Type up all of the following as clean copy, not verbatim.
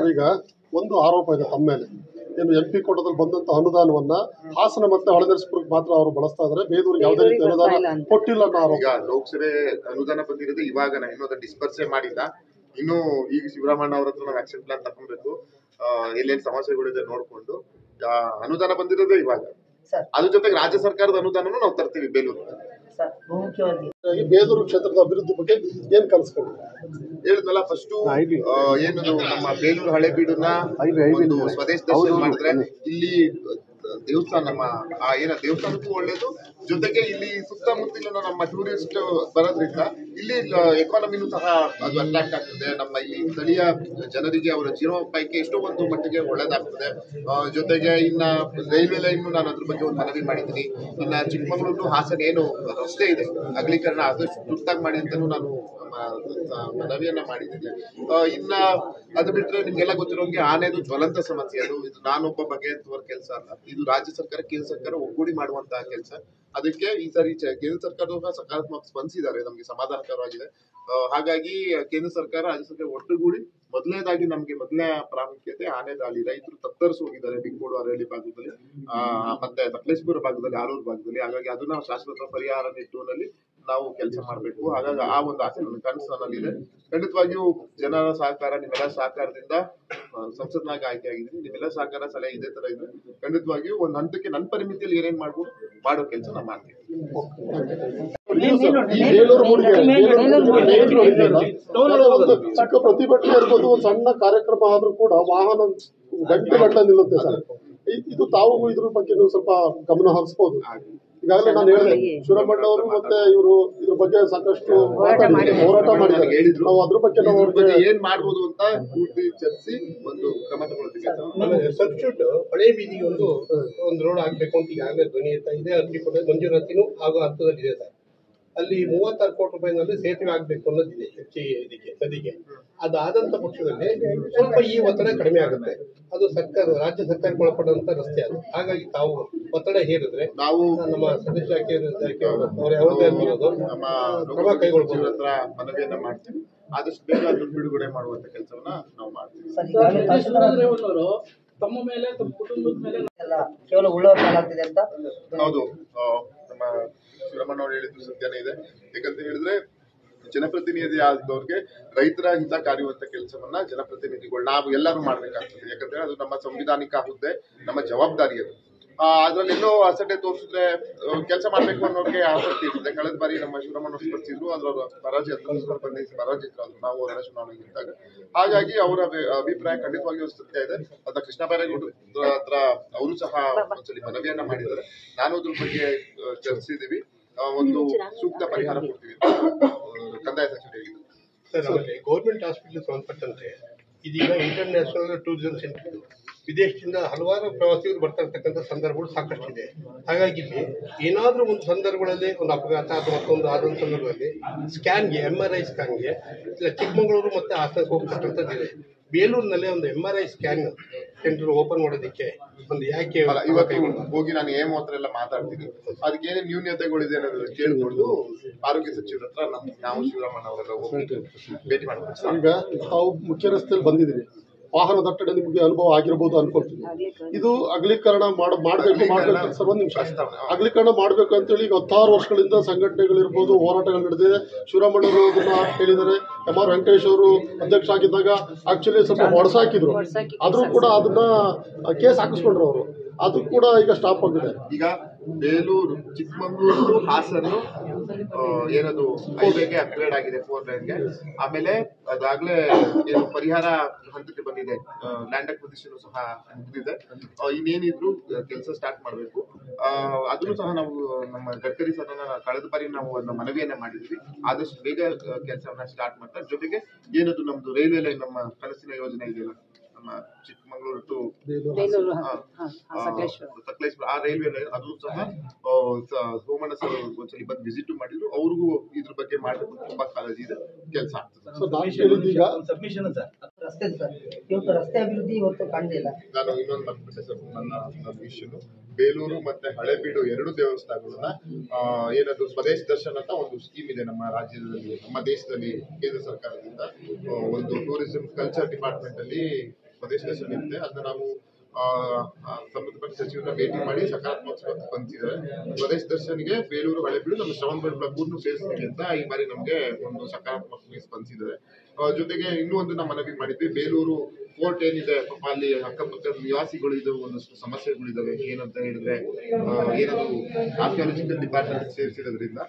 Sir, ಈಗ ಒಂದು ಆರೋಪ ಇದೆ ತಮ್ಮ ಮೇಲೆ. ಏನು MP ಕೋಟದಲ್ಲಿ ಬಂದಂತ ಅನುದಾನವನ್ನ ಹಾಸನ ಮತ್ತೆ ಹೊಳೆನರಸೀಪುರಕ್ಕೆ ಮಾತ್ರ ಅವರು ಬಳಸ್ತಾ ಇದ್ದಾರೆ, ಬೇಲೂರಿಗೆ ಯಾವುದೇ ರೀತಿ ಅನುದಾನ ಕೊಟ್ಟಿಲ್ಲ ಅನ್ನೋ ಆರೋಪ. ಈಗ ಲೋಕಸಭೆ ಅನುದಾನ ಬಂದಿರೋದು ಇವಾಗ ಇನ್ನೂ ಅದನ್ನ ಡಿಸ್ಪರ್ಸೇ ಮಾಡಿಲ್ಲ. ಇನ್ನು ಈಗ ಶಿವರಾಮಣ್ಣ ಅವ್ರ ಹತ್ರ ನಾವು ಆಕ್ಷನ್ ಪ್ಲಾನ್ ತಗೊಬೇಕು, ಎಲ್ಲೇನ್ ಸಮಸ್ಯೆಗಳಿದೆ ನೋಡ್ಕೊಂಡು. ಅನುದಾನ ಬಂದಿರೋದೇ ಇವಾಗ, ಅದ್ರ ಜೊತೆಗೆ ರಾಜ್ಯ ಸರ್ಕಾರದ ಅನುದಾನನೂ ನಾವು ತರ್ತೀವಿ ಬೇಲೂರು. ಬೇಲೂರು ಕ್ಷೇತ್ರದ ಅಭಿವೃದ್ಧಿ ಬಗ್ಗೆ ಏನ್ ಕನಸ್ಕೊಂಡು ಹೇಳಿದ್ನಲ್ಲ, ಫಸ್ಟ್ ಏನು ನಮ್ಮ ಬೇಲೂರು ಹಳೆಬೀಡನ್ನ ಒಂದು ಸ್ವದೇಶ ದರ್ಶನ ಮಾಡಿದ್ರೆ ಇಲ್ಲಿ ದೇವಸ್ಥಾನ ನಮ್ಮ ದೇವಸ್ಥಾನಕ್ಕೂ ಒಳ್ಳೇದು, ಜೊತೆಗೆ ಇಲ್ಲಿ ಸುತ್ತಮುತ್ತಲಿನ ನಮ್ಮ ಟೂರಿಸ್ಟ್ ಬರೋದ್ರಿಂದ ಇಲ್ಲಿ ಎಕಾನಮಿನೂ ಸಹ ಅದು ಅಟ್ರಾಕ್ಟ್ ಆಗ್ತದೆ. ನಮ್ಮ ಇಲ್ಲಿ ಸ್ಥಳೀಯ ಜನರಿಗೆ ಅವರ ಜೀವನೋಪಾಯಕ್ಕೆ ಎಷ್ಟೋ ಒಂದು ಮಟ್ಟಿಗೆ ಒಳ್ಳೇದಾಗ್ತದೆ. ಜೊತೆಗೆ ಇನ್ನ ರೈಲ್ವೆ ಲೈನ್ ನಾನು ಅದ್ರ ಬಗ್ಗೆ ಒಂದು ಮನವಿ ಮಾಡಿದ್ದೀನಿ. ಇನ್ನ ಚಿಕ್ಕಮಗಳೂರು ಹಾಸನ ಏನು ರಸ್ತೆ ಇದೆ ಅಗಲೀಕರಣ ಆದಷ್ಟು ತುರ್ತಾಗಿ ಮಾಡಿ ಅಂತಾನು ನಾನು ಮನವಿಯನ್ನ ಮಾಡಿದ್ದೀನಿ. ಇನ್ನ ಅದು ಬಿಟ್ರೆ ನಿಮ್ಗೆಲ್ಲ ಗೊತ್ತಿರೋಂಗೆ ಆನೆದು ಜ್ವಲಂತ ಸಮಸ್ಯೆ. ಇದು ನಾನೊಬ್ಬ ಬಗೆಹರಿಸುವ ಕೆಲಸ ಅಲ್ಲ, ಇದು ರಾಜ್ಯ ಸರ್ಕಾರ ಕೇಂದ್ರ ಸರ್ಕಾರ ಒಗ್ಗೂಡಿ ಮಾಡುವಂತಹ ಕೆಲಸ. ಅದಕ್ಕೆ ಈ ಸಾರಿ ಕೇಂದ್ರ ಸರ್ಕಾರದವರು ಸಕಾರಾತ್ಮಕ ಸ್ಪಂದಿಸಿದ್ದಾರೆ, ನಮ್ಗೆ ಸಮಾಧಾನಕರವಾಗಿದೆ. ಹಾಗಾಗಿ ಕೇಂದ್ರ ಸರ್ಕಾರ ರಾಜ್ಯ ಸರ್ಕಾರ ಒಟ್ಟುಗೂಡಿ ಮೊದಲನೇದಾಗಿ ನಮ್ಗೆ ಮೊದಲನೇ ಪ್ರಾಮುಖ್ಯತೆ ಆನೆ ದಾಳಿ. ರೈತರು ತತ್ತರಿಸಿ ಹೋಗಿದ್ದಾರೆ ಬಿಗ್ಗೋಡು ಅರಳಿ ಭಾಗದಲ್ಲಿ, ಮತ್ತೆ ಸಕಲೇಶಪುರ ಭಾಗದಲ್ಲಿ, ಆಲೂರು ಭಾಗದಲ್ಲಿ. ಹಾಗಾಗಿ ಅದನ್ನ ಶಾಶ್ವತ ಪರಿಹಾರ ನಿಟ್ಟಿನಲ್ಲಿ ನಾವು ಕೆಲಸ ಮಾಡಬೇಕು. ಹಾಗಾಗಿ ಆ ಒಂದು ಆಸೆ ನನ್ನ ಕನಸು ನನ್ನಲ್ಲಿದೆ. ಖಂಡಿತವಾಗಿಯೂ ಜನರ ಸಹಕಾರ, ನಿಮ್ಮೆಲ್ಲ ಸಹಕಾರದಿಂದ ಸಂಸತ್ನಾಗ ಆಯ್ಕೆ ಆಗಿದ್ದೀನಿ. ನಿಮ್ಮೆಲ್ಲ ಸಹಕಾರ ಸಲಹೆ ಇದೇ ತರ ಇದೆ. ಖಂಡಿತವಾಗಿಯೂ ಒಂದು ಹಂತಕ್ಕೆ ನನ್ನ ಪರಿಮಿತಿಯಲ್ಲಿ ಏನೇನ್ ಮಾಡ್ಬೋದು ಮಾಡೋ ಕೆಲಸ ನಾವು ಮಾಡ್ತೀವಿ. ಚಿಕ್ಕ ಪ್ರತಿಭಟನೆ ಇರ್ಬೋದು, ಒಂದು ಸಣ್ಣ ಕಾರ್ಯಕ್ರಮ ಆದ್ರೂ ಕೂಡ ವಾಹನ ಗಂಟೆ ನಿಲ್ಲುತ್ತೆ ಸರ್. ಇದು ತಾವು ಇದ್ರ ಬಗ್ಗೆ ನೀವು ಸ್ವಲ್ಪ ಗಮನ ಹರಿಸಬಹುದು. ಈಗಾಗಲೇ ನಾನು ಹೇಳಿದೆ, ಶಿವರಾಮಣ್ಣ ಅವರು ಮತ್ತೆ ಇವರು ಇದ್ರ ಬಗ್ಗೆ ಸಾಕಷ್ಟು ಹೋರಾಟ ಮಾಡಿದ್ದಾರೆ. ನಾವು ಅದ್ರ ಬಗ್ಗೆ ನಾವು ಅವ್ರಿಗೆ ಏನ್ ಮಾಡ್ಬೋದು ಅಂತ ಚರ್ಚಿಸಿ ಒಂದು ಕ್ರಮ ತಗೊಳ್ತೀವಿ. ಸಬ್ಸ್ಟಿಟ್ಯೂಟ್ ಹಳೆ ಬೀದಿಗೆ ಒಂದು ರೋಡ್ ಆಗ್ಬೇಕು ಅಂತ ಈಗಾಗಲೇ ಧ್ವನಿ ಇದೆ. ಅರ್ಜಿ ಮಂಜೂರಾತಿನೂ ಆಗೋ ಹಂತದಲ್ಲಿದೆ ಸರ್. ಅಲ್ಲಿ 36 ಕೋಟಿ ರೂಪಾಯಿನಲ್ಲಿ ಸೇತುವೆ ಆಗ್ಬೇಕು ಅನ್ನೋದಿದೆ ಇದಕ್ಕೆ ನದಿಗೆ. ಅದಾದಂತ ಪಕ್ಷದಲ್ಲಿ ಸ್ವಲ್ಪ ಈ ಒತ್ತಡ ಕಡಿಮೆ ಆಗುತ್ತೆ. ಅದು ಸರ್ಕಾರ ರಾಜ್ಯ ಸರ್ಕಾರಕ್ಕೆ ಒಳಪಡುವಂತ ರಸ್ತೆ ಅದು. ಹಾಗಾಗಿ ತಾವು ಒತ್ತಡ ಹೇರಿದ್ರೆ ನಾವು ನಮ್ಮ ಸತೀಶ್ ಜಾರಕಿಹೊಳಿ ಅವರೇ ನಮ್ಮ ಕ್ರಮ ಕೈಗೊಳ್ಬಹುದು ಹತ್ರ ಮನವಿಯನ್ನ ಮಾಡ್ತೀವಿ. ಆದಷ್ಟು ಬೇಗ ಅದನ್ನು ಬಿಡುಗಡೆ ಮಾಡುವಂತ ಕೆಲಸವನ್ನ ನಾವು ಮಾಡ್ತೀವಿ. ತಮ್ಮ ಮೇಲೆ ತಮ್ಮ ಕುಟುಂಬದ ಮೇಲೆ ಕೇವಲ ಉಳ್ಳವರಾಗ್ತಿದೆ ಅಂತ. ಹೌದು, ನಮ್ಮ ಶಿವರಾಮಣ್ಣ ಅವರು ಹೇಳಿದ್ದು ಸತ್ಯನೇ ಇದೆ. ಯಾಕಂತ ಹೇಳಿದ್ರೆ ಜನಪ್ರತಿನಿಧಿ ಆದವ್ರಿಗೆ ರೈತರ ಹಿತ ಕಾಯುವಂತ ಕೆಲಸವನ್ನ ಜನಪ್ರತಿನಿಧಿಗಳು ನಾವು ಎಲ್ಲರೂ ಮಾಡ್ಬೇಕಾಗ್ತದೆ. ಯಾಕಂದ್ರೆ ಅದು ನಮ್ಮ ಸಂವಿಧಾನಿಕ ಹುದ್ದೆ, ನಮ್ಮ ಜವಾಬ್ದಾರಿ ಅದು. ಅದ್ರಲ್ಲೆಲ್ಲೋ ಅಸಡ್ಡೆ ತೋರಿಸಿದ್ರೆ ಕೆಲಸ ಮಾಡ್ಬೇಕು ಅನ್ನೋರಿಗೆ ಆಸಕ್ತಿ ಇರ್ತದೆ. ಕಳೆದ ಬಾರಿ ನಮ್ಮ ಶಿವರಾಮಣ್ಣ ಸ್ಪರ್ಧಿಸಿದ್ರು, ಅದ್ರ ಪರಾಜಿತರಾದ್ರು ನಾವು ಅವರ ಚುನಾವಣೆ ಇದ್ದಾಗ. ಹಾಗಾಗಿ ಅವರ ಅಭಿಪ್ರಾಯ ಖಂಡಿತವಾಗಿಯೂ ಸತ್ಯ ಇದೆ. ಅದ ಕೃಷ್ಣ ಬೈರೇಗೌಡ ಹತ್ರ ಅವರು ಸಹ ಒಂದ್ಸಲಿ ಮನವಿಯನ್ನ ಮಾಡಿದ್ದಾರೆ. ನಾನು ಅದ್ರ ಬಗ್ಗೆ ಚರ್ಚಿಸಿದೀವಿ, ಒಂದು ಸೂಕ್ತ ಪರಿಹಾರ ಕೊಡ್ತೀವಿ ಕಂದಾಯ ಸಚಿವರು ಹೇಳಿದ್ರು. ಸರ್, ಆಮೇಲೆ ಗೌರ್ಮೆಂಟ್ ಹಾಸ್ಪಿಟಲ್ ಸಂಬಂಧಪಟ್ಟಂತೆ ಇದೀಗ ಇಂಟರ್ನ್ಯಾಷನಲ್ ಟೂರಿಸಂ ಸೆಂಟರ್, ವಿದೇಶದಿಂದ ಹಲವಾರು ಪ್ರವಾಸಿಗರು ಬರ್ತಾ ಇರ್ತಕ್ಕಂಥ ಸಂದರ್ಭಗಳು ಸಾಕಷ್ಟಿದೆ. ಹಾಗಾಗಿ ಇಲ್ಲಿ ಏನಾದರೂ ಒಂದು ಸಂದರ್ಭಗಳಲ್ಲಿ ಒಂದು ಅಪಘಾತ ಅಥವಾ ಮತ್ತೊಂದು ಆದಂಥ ಸಂದರ್ಭದಲ್ಲಿ ಸ್ಕ್ಯಾನ್ಗೆ MRI ಸ್ಕ್ಯಾನ್ಗೆ ಇಲ್ಲ ಚಿಕ್ಕಮಗಳೂರು ಮತ್ತು ಹಾಸನಕ್ಕೆ ಹೋಗ್ತಕ್ಕಂಥದ್ದಿದೆ. ಬೇಲೂರಿನಲ್ಲೇ ಒಂದು MRI ಸ್ಕ್ಯಾನ್ ಸೆಂಟರ್ ಓಪನ್ ಮಾಡೋದಕ್ಕೆ ಒಂದು ಯಾಕೆ ಇವತ್ತು ಹೋಗಿ ನಾನು ಹತ್ರ ಎಲ್ಲ ಮಾತಾಡ್ತೀನಿ. ಅದಕ್ಕೆ ಏನೇ ನ್ಯೂನ್ಯತೆಗಳಿದೆ ಅನ್ನೋದು ಕೇಳಿಕೊಂಡು ಆರೋಗ್ಯ ಸಚಿವರ ಹತ್ರ ನಾವು ಶಿವರಾಮಣ್ಣ ಅವರೆಲ್ಲ ಹೋಗಿ ಭೇಟಿ ಮಾಡ್ತೀವಿ. ಈಗ ತಾವು ಮುಖ್ಯ ರಸ್ತೆಯಲ್ಲಿ ಬಂದಿದ್ದೀರಿ, ವಾಹನ ದಟ್ಟಣೆ ನಿಮಗೆ ಅನುಭವ ಆಗಿರ್ಬೋದು ಅನ್ಕೊಳ್ತೀನಿ. ಇದು ಅಗಲೀಕರಣ ಮಾಡ್ಬೇಕು ಸರ್. ಒಂದ್ ನಿಮಿಷ, ಅಗಲೀಕರಣ ಮಾಡ್ಬೇಕು ಅಂತೇಳಿ ಈಗ 16 ವರ್ಷಗಳಿಂದ ಸಂಘಟನೆಗಳಿರ್ಬೋದು, ಹೋರಾಟಗಳು ನಡೆದಿದೆ. ಶಿವರಾಮಣ್ಣವರು ಅದನ್ನ ಹೇಳಿದ್ದಾರೆ. MR ವೆಂಕಟೇಶ್ ಅವರು ಅಧ್ಯಕ್ಷ ಆಗಿದ್ದಾಗ ಆಕ್ಚುಲಿ ಸ್ವಲ್ಪ ಹೊಡೆಸಾಕಿದ್ರು, ಆದ್ರೂ ಕೂಡ ಅದನ್ನ ಕೇಸ್ ಹಾಕಿಸ್ಕೊಂಡ್ರು ಅವರು. ಅದು ಕೂಡ ಈಗ ಸ್ಟಾಪ್ ಆಗಿದೆ. ಈಗ ಬೇಲೂರು, ಚಿಕ್ಕಮಗಳೂರು, ಹಾಸನ ಏನದು ಹೈವೇಗೆ ಅಪ್ಗ್ರೇಡ್ ಆಗಿದೆ 4 ಲೈನ್ಗೆ. ಆಮೇಲೆ ಅದಾಗ್ಲೇ ಏನು ಪರಿಹಾರ ಹಂತಕ್ಕೆ ಬಂದಿದೆ, ಲ್ಯಾಂಡ್ ಅಕ್ವಿಸಿಷನ್ ಸಹ ಮುಗಿದಿದೆ. ಇನ್ನೇನಿದ್ರು ಕೆಲಸ ಸ್ಟಾರ್ಟ್ ಮಾಡಬೇಕು. ಅದನ್ನು ಸಹ ನಾವು ನಮ್ಮ ಗಡ್ಕರಿ ಸರ್ನ ಕಳೆದ ಬಾರಿ ನಾವು ಅದನ್ನ ಮನವಿಯನ್ನ ಮಾಡಿದ್ವಿ. ಆದಷ್ಟು ಬೇಗ ಕೆಲಸವನ್ನ ಸ್ಟಾರ್ಟ್ ಮಾಡ್ತಾರೆ. ಜೊತೆಗೆ ಏನದು ನಮ್ದು ರೈಲ್ವೆ ಲೈನ್, ನಮ್ಮ ಕನಸಿನ ಯೋಜನೆ ಇದೆಯಲ್ಲ, ನಮ್ಮ ಚಿಕ್ಕಮಗಳೂರು ಟು ಸಕಲೇಶ್ಪುರ, ಆ ರೈಲ್ವೆ ಲೈನ್ ಅದು ಸಹ ಸೋಮಣ್ಣ ಸರ್ ಒಂದ್ಸಲಿ ಬಂದು ವಿಸಿಟ್ ಮಾಡಿದ್ರು. ಅವ್ರಿಗೂ ಇದ್ರ ಬಗ್ಗೆ ಮಾಡಬೇಕು ತುಂಬಾ ಕಾಳಜಿ ಇದೆ, ಕೆಲಸ ಆಗ್ತದೆ. ರಸ್ತೆ ಅಭಿವೃದ್ಧಿ ಇವತ್ತು ಕಾಣಲಿಲ್ಲ. ನಾನು ಇನ್ನೊಂದು ಮರ್ಬಿಟ್ಟೆ ಸರ್, ನನ್ನ ವಿಷಯ ಬೇಲೂರು ಮತ್ತೆ ಹಳೆಬೀಡು 2 ದೇವಸ್ಥಾನಗಳನ್ನ ಏನದು ಸ್ವದೇಶ ದರ್ಶನ ಅಂತ ಒಂದು ಸ್ಕೀಮ್ ಇದೆ ನಮ್ಮ ರಾಜ್ಯದಲ್ಲಿ, ನಮ್ಮ ದೇಶದಲ್ಲಿ ಕೇಂದ್ರ ಸರ್ಕಾರದಿಂದ. ಒಂದು ಟೂರಿಸಂ ಕಲ್ಚರ್ ಡಿಪಾರ್ಟ್ಮೆಂಟ್ ಅಲ್ಲಿ ಸ್ವದೇಶ ದರ್ಶನ ಇರುತ್ತೆ. ಅದನ್ನ ನಾವು ಸಂಬಂಧಪಟ್ಟ ಸಚಿವರನ್ನ ಭೇಟಿ ಮಾಡಿ ಸಕಾರಾತ್ಮಕ ಸ್ಪಂದಿಸಿದ್ದಾರೆ. ಸ್ವದೇಶ ದರ್ಶನ್ಗೆ ಬೇಲೂರು ಹಳೆಬೀಡು ನಮ್ಮ ಶ್ರವಣಬೆಳಗೊಳ ಮೂರನ್ನು ಸೇರಿಸ್ತೀವಿ ಅಂತ ಈ ಬಾರಿ ನಮಗೆ ಒಂದು ಸಕಾರಾತ್ಮಕ ಸ್ಪಂದಿಸಿದ್ದಾರೆ. ಜೊತೆಗೆ ಇನ್ನೂ ಒಂದು ನಾವು ಮನವಿ ಮಾಡಿದ್ವಿ, ಬೇಲೂರು ಫೋರ್ಟ್ ಏನಿದೆ ಪಾಪ ಅಲ್ಲಿ ಅಕ್ಕಪಕ್ಕ ನಿವಾಸಿಗಳು ಇದು ಒಂದಷ್ಟು ಸಮಸ್ಯೆಗಳಿದಾವೆ. ಏನಂತ ಹೇಳಿದ್ರೆ ಏನದು ಆರ್ಕಿಯಾಲಜಿಕಲ್ ಡಿಪಾರ್ಟ್ಮೆಂಟ್ ಸೇರಿಸಿರೋದ್ರಿಂದ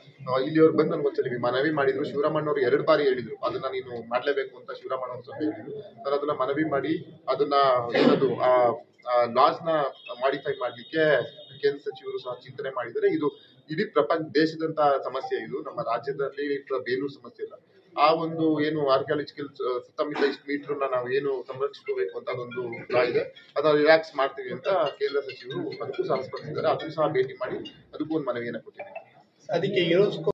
ಇಲ್ಲಿಯವ್ರು ಬಂದು ನನ್ಗೊಂದ್ಸರಿ ಮನವಿ ಮಾಡಿದ್ರು. ಶಿವರಾಮಣ್ಣವ್ರು 2 ಬಾರಿ ಹೇಳಿದ್ರು ಅದನ್ನ ನೀನು ಮಾಡ್ಲೇಬೇಕು ಅಂತ. ಶಿವರಾಮಣ್ಣವ್ರು ಸ್ವಲ್ಪ ಹೇಳಿದ್ರು. ನಾನು ಅದನ್ನ ಮನವಿ ಮಾಡಿ ಅದನ್ನ ಏನದು ಲಾಸ್ ನ ಮಾಡಿಫೈ ಮಾಡ್ಲಿಕ್ಕೆ ಕೇಂದ್ರ ಸಚಿವರು ಸಹ ಚಿಂತನೆ ಮಾಡಿದರೆ. ಇದು ಇಡೀ ದೇಶದಂತ ಸಮಸ್ಯೆ. ಇದು ನಮ್ಮ ರಾಜ್ಯದಲ್ಲಿ ಬೇಲೂರು ಸಮಸ್ಯೆ ಇಲ್ಲ. ಆ ಒಂದು ಏನು ಆರ್ಕಿಯಾಲಜಿಕಲ್ ಸುತ್ತಮುತ್ತ ಇಷ್ಟು ಮೀಟರ್ನ ನಾವು ಏನು ಸಂರಕ್ಷಿಸಬೇಕು ಅಂತ ಅದೊಂದು ಇದೆ, ಅದನ್ನ ರಿಲ್ಯಾಕ್ಸ್ ಮಾಡ್ತೀವಿ ಅಂತ ಕೇಂದ್ರ ಸಚಿವರು ಅದಕ್ಕೂ ಸಹ ಸ್ಪಂದಿಸಿದ್ದಾರೆ. ಅದಕ್ಕೂ ಸಹ ಭೇಟಿ ಮಾಡಿ ಅದಕ್ಕೂ ಒಂದು ಮನವಿಯನ್ನು ಕೊಟ್ಟಿದ್ದಾರೆ. ಅದಕ್ಕೆ ಯುನೆಸ್ಕೋ